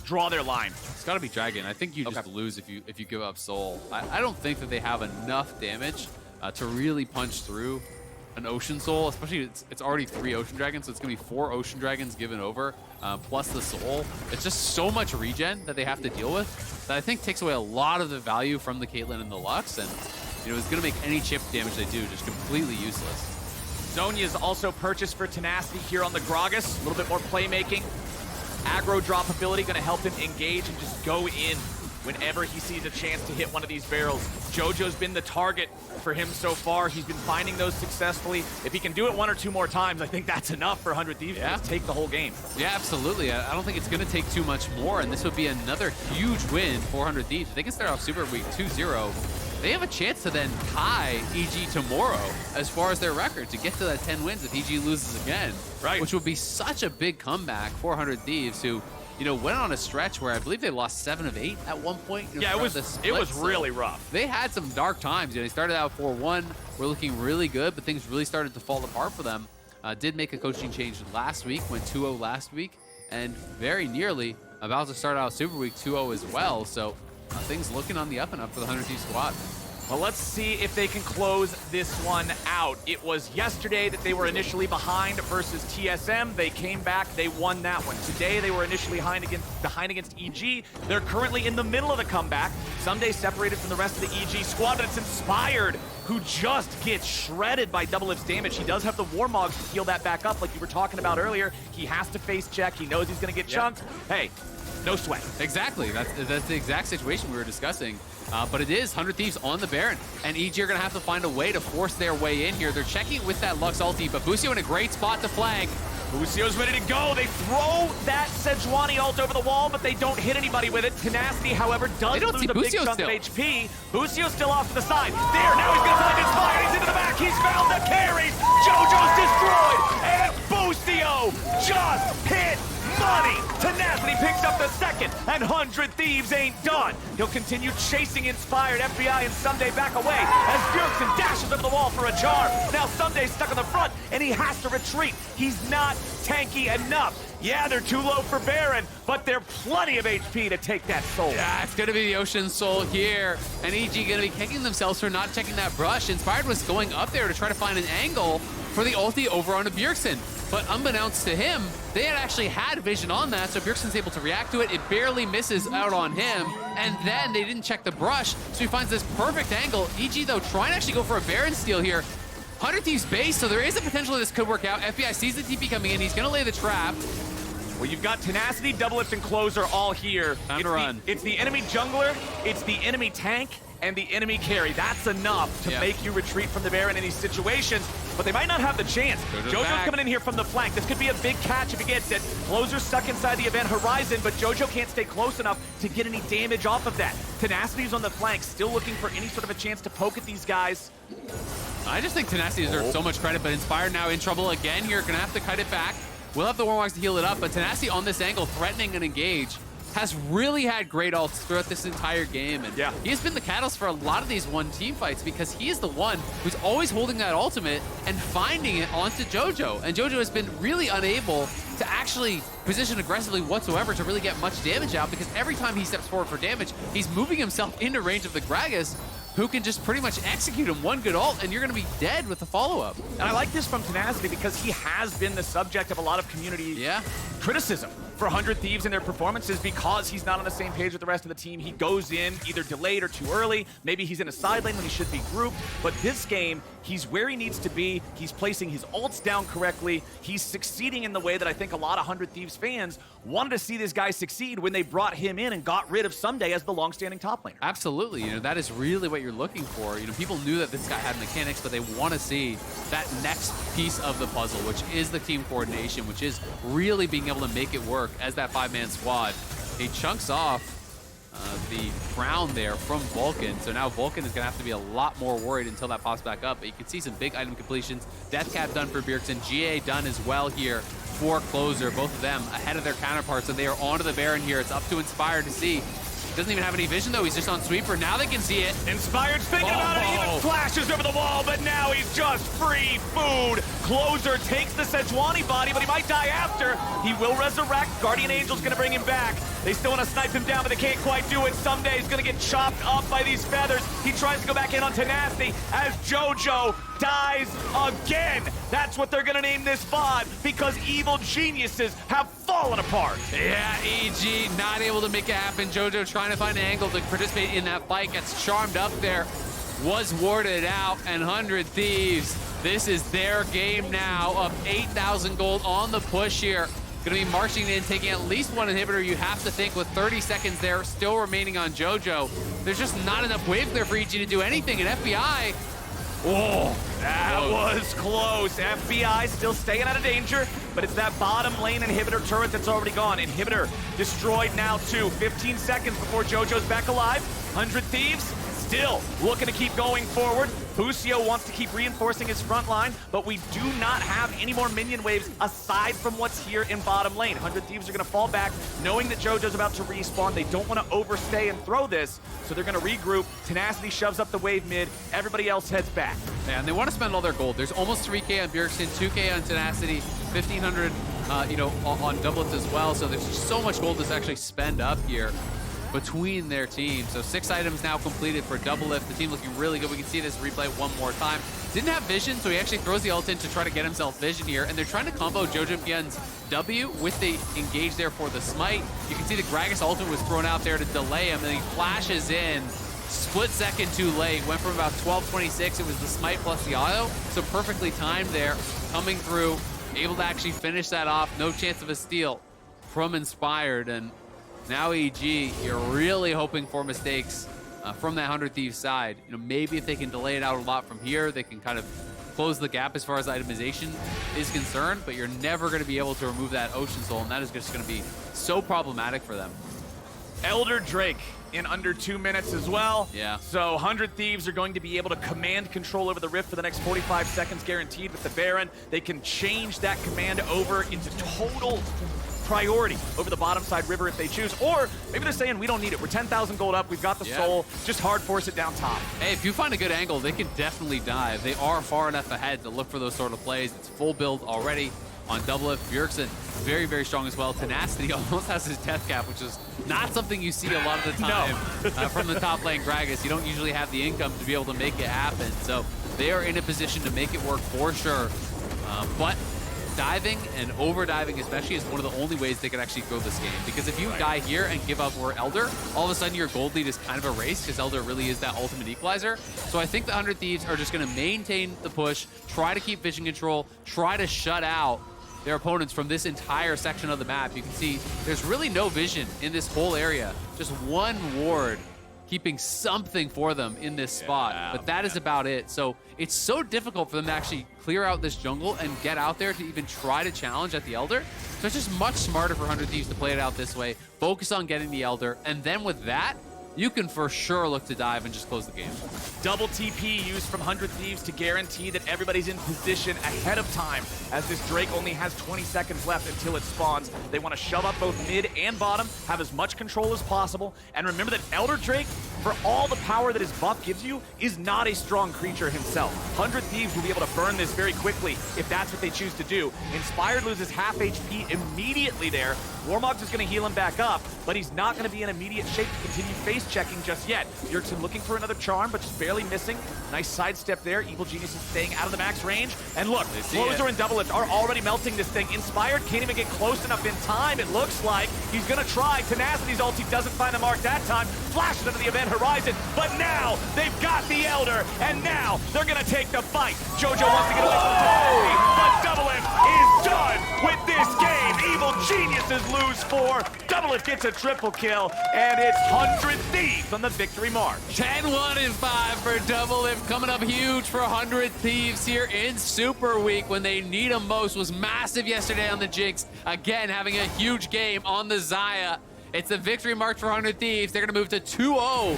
draw their line? It's got to be Dragon. I think you just lose if you give up Soul. I don't think that they have enough damage to really punch through an Ocean Soul, especially it's already 3 Ocean Dragons, so it's going to be 4 Ocean Dragons given over, plus the Soul. It's just so much regen that they have to deal with that I think takes away a lot of the value from the Caitlyn and the Lux, and you know, it's going to make any chip damage they do just completely useless. Zhonya's is also purchased for Tenacity here on the Gragas. A little bit more playmaking. Aggro drop ability going to help him engage and just go in whenever he sees a chance to hit one of these barrels. Jojo's been the target for him so far. He's been finding those successfully. If he can do it 1 or 2 more times, I think that's enough for 100 Thieves to just take the whole game. Yeah, absolutely. I don't think it's going to take too much more, and this would be another huge win for 100 Thieves. If they can start off Super Week 2-0, they have a chance to then tie EG tomorrow as far as their record, to get to that 10 wins if EG loses again. Right. Which would be such a big comeback for 100 Thieves, who, you know, went on a stretch where I believe they lost 7 of 8 at one point. You know, Yeah, it was really rough. They had some dark times. You know, they started out 4-1, were looking really good, but things really started to fall apart for them. Did make a coaching change last week, went 2-0 last week, and very nearly about to start out Super Week 2-0 as well. So things looking on the up and up for the 100 Thieves squad. Well, let's see if they can close this one out. It was yesterday that they were initially behind versus TSM. They came back, they won that one. Today, they were initially behind against EG. They're currently in the middle of the comeback. Ssumday separated from the rest of the EG squad, but it's Inspired, who just gets shredded by DoubleLift's damage. He does have the Warmogs to heal that back up like you were talking about earlier. He has to face check. He knows he's going to get chunked. Hey, no sweat. Exactly. That's the exact situation we were discussing. But it is 100 Thieves on the Baron, and EG are going to have to find a way to force their way in here. They're checking with that Lux ulti, but Busio in a great spot to flag. Busio's ready to go. They throw that Sejuani ult over the wall, but they don't hit anybody with it. Tenacity, however, does lose a big chunk of HP. Busio's still off to the side. There, now he's going to find his fire. He's into the back. He's found the carries. Jojo's destroyed, and Busio just hit Sejuani! Tenacity picks up the second, and 100 Thieves ain't done. He'll continue chasing Inspired, FBI, and Ssumday back away as Bjergsen dashes over the wall for a charm. Now Ssumday's stuck on the front, and he has to retreat. He's not tanky enough. Yeah, they're too low for Baron, but they're plenty of HP to take that soul. Yeah, it's gonna be the Ocean Soul here, and EG gonna be kicking themselves for not checking that brush. Inspired was going up there to try to find an angle for the ulti over onto Bjergsen. But unbeknownst to him, they had actually had vision on that, so Bjergsen's able to react to it. It barely misses out on him, and then they didn't check the brush, so he finds this perfect angle. EG, though, trying to actually go for a Baron steal here. 100 Thieves base, so there is a potential this could work out. FBI sees the TP coming in. He's going to lay the trap. Well, you've got Tenacity, DoubleLift, and Closer all here. Time to run. It's the enemy jungler, it's the enemy tank, and the enemy carry. That's enough to make you retreat from the Baron in these situations, but they might not have the chance. Jojo's coming in here from the flank. This could be a big catch if he gets it. Closer's stuck inside the event horizon, but Jojo can't stay close enough to get any damage off of that. Tenacity's on the flank, still looking for any sort of a chance to poke at these guys. I just think Tenacity deserves so much credit, but Inspired now in trouble again here. Gonna have to cut it back. We'll have the Warmocks to heal it up, but Tenacity on this angle, threatening an engage, has really had great ults throughout this entire game. And he has been the catalyst for a lot of these one-team fights because he is the one who's always holding that ultimate and finding it onto Jojo. And Jojo has been really unable to actually position aggressively whatsoever to really get much damage out, because every time he steps forward for damage, he's moving himself into range of the Gragas, who can just pretty much execute him one good ult, and you're going to be dead with the follow-up. And I like this from Tenacity because he has been the subject of a lot of community criticism for 100 Thieves in their performances because he's not on the same page with the rest of the team. He goes in either delayed or too early. Maybe he's in a side lane when he should be grouped. But this game, he's where he needs to be. He's placing his ults down correctly. He's succeeding in the way that I think a lot of 100 Thieves fans wanted to see this guy succeed when they brought him in and got rid of Ssumday as the long-standing top laner. Absolutely. You know, that is really what you're looking for. You know, people knew that this guy had mechanics, but they want to see that next piece of the puzzle, which is the team coordination, which is really being able to make it work as that five-man squad. He chunks off the crown there from Vulcan, so now Vulcan is going to have to be a lot more worried until that pops back up. But you can see some big item completions. Death Cap done for Bjergsen, GA done as well here for Closer. Both of them ahead of their counterparts, so they are onto the Baron here. It's up to Inspired to see. Doesn't even have any vision, though. He's just on sweeper. Now they can see it. Inspired's thinking about it. He even flashes over the wall, but now he's just free food. Closer takes the Sejuani body, but he might die after. He will resurrect. Guardian Angel's going to bring him back. They still want to snipe him down, but they can't quite do it. Ssumday is going to get chopped up by these feathers. He tries to go back in on Tenacity as Jojo dies again. That's what they're going to name this VOD because evil geniuses have fallen apart. Yeah, EG not able to make it happen. Jojo trying to find an angle to participate in that fight, gets charmed up there, was warded out, and 100 Thieves, this is their game now of 8,000 gold on the push here. Gonna be marching in, taking at least one inhibitor, you have to think, with 30 seconds there still remaining on Jojo. There's just not enough waves there for EG to do anything, and FBI, that was close. FBI still staying out of danger, but it's that bottom lane inhibitor turret that's already gone. Inhibitor destroyed now too. 15 seconds before Jojo's back alive. 100 Thieves still looking to keep going forward. Busio wants to keep reinforcing his front line, but we do not have any more minion waves aside from what's here in bottom lane. 100 Thieves are going to fall back, knowing that Jojo's about to respawn. They don't want to overstay and throw this, so they're going to regroup. Tenacity shoves up the wave mid. Everybody else heads back. Yeah, and they want to spend all their gold. There's almost 3K on Bjergsen, 2K on Tenacity, 1,500 you know, on DoubleLift as well, so there's just so much gold to actually spend up here between their teams. So 6 items now completed for DoubleLift. The team looking really good. We can see this replay one more time. Didn't have vision, so he actually throws the ult in to try to get himself vision here. And they're trying to combo Jojopyun's W with the engage there for the smite. You can see the Gragas ultimate was thrown out there to delay him, and he flashes in. Split second too late. Went from about 12:26. It was the smite plus the auto. So perfectly timed there. Coming through. Able to actually finish that off. No chance of a steal from Inspired. And now EG, you're really hoping for mistakes from that 100 Thieves side. You know, maybe if they can delay it out a lot from here, they can kind of close the gap as far as itemization is concerned, but you're never going to be able to remove that Ocean Soul, and that is just going to be so problematic for them. Elder Drake in under 2 minutes as well. Yeah. So 100 Thieves are going to be able to command control over the Rift for the next 45 seconds guaranteed with the Baron. They can change that command over into total priority over the bottom side river if they choose. Or maybe they're saying, we don't need it. We're 10,000 gold up. We've got the soul. Just hard force it down top. Hey, if you find a good angle, they can definitely dive. They are far enough ahead to look for those sort of plays. It's full build already on DoubleLift. Bjergsen, very, very strong as well. Tenacity almost has his death cap, which is not something you see a lot of the time from the top lane Gragas. You don't usually have the income to be able to make it happen. So they are in a position to make it work for sure. But diving and over diving especially is one of the only ways they can actually go this game, because if you die here and give up for Elder, all of a sudden your gold lead is kind of erased because Elder really is that ultimate equalizer. So I think the 100 Thieves are just going to maintain the push, try to keep vision control, try to shut out their opponents from this entire section of the map. You can see there's really no vision in this whole area, just one ward keeping something for them in this spot, but that is about it. So it's so difficult for them to actually clear out this jungle and get out there to even try to challenge at the Elder. So it's just much smarter for 100 Thieves to play it out this way, focus on getting the Elder, and then with that, you can for sure look to dive and just close the game. Double TP used from 100 Thieves to guarantee that everybody's in position ahead of time, as this Drake only has 20 seconds left until it spawns. They want to shove up both mid and bottom, have as much control as possible, and remember that Elder Drake, for all the power that his buff gives you, is not a strong creature himself. 100 Thieves will be able to burn this very quickly if that's what they choose to do. Inspired loses half HP immediately there. Warmogs is going to heal him back up, but he's not going to be in immediate shape to continue face checking just yet. Bjergsen looking for another charm, but just barely missing. Nice sidestep there. Evil Genius is staying out of the max range. And look, Closer and DoubleLift are already melting this thing. Inspired can't even get close enough in time. It looks like he's going to try. Tenacity's ulti doesn't find the mark that time. Flashes into the event horizon, but now they've got the Elder, and now they're going to take the fight. Jojo wants to get away from Tenacity, but DoubleLift is done with this game. Evil Geniuses lose 4. DoubleLift gets a triple kill, and it's 100 Thieves on the victory march. 10-1 and 5 for DoubleLift, coming up huge for 100 Thieves here in Super Week when they need them most. Was massive yesterday on the Jinx. Again, having a huge game on the Xayah. It's the victory march for 100 Thieves. They're going to move to 2-0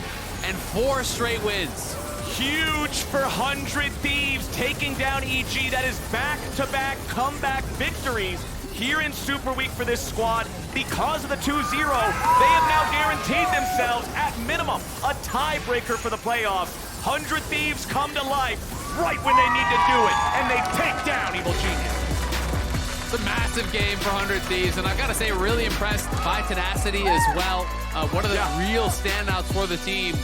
and 4 straight wins. Huge for 100 Thieves, taking down EG. That is back-to-back comeback victories here in Super Week for this squad. Because of the 2-0, they have now guaranteed themselves, at minimum, a tiebreaker for the playoffs. 100 Thieves come to life right when they need to do it, and they take down Evil Genius. It's a massive game for 100 Thieves, and I've got to say, really impressed by Tenacity as well. One of the real standouts for the team.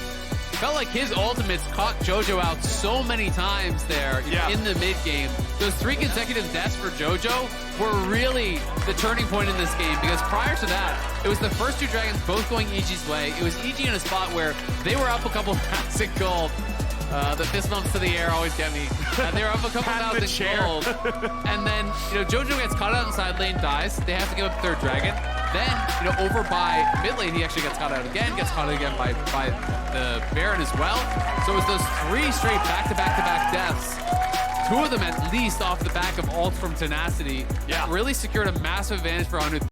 Felt like his ultimates caught Jojo out so many times there in the mid game. Those 3 consecutive deaths for Jojo were really the turning point in this game, because prior to that, it was the first 2 dragons both going EG's way. It was EG in a spot where they were up a couple thousand gold. The fist bumps to the air always get me. They were up a couple thousand gold. And then, Jojo gets caught out in side lane, dies. They have to give up 3rd dragon. Then, over by mid lane, he actually gets caught out again, gets caught out again by the Baron as well. So it was those 3 straight back-to-back-to-back deaths. 2 of them at least off the back of ult from Tenacity. Really secured a massive advantage for 100.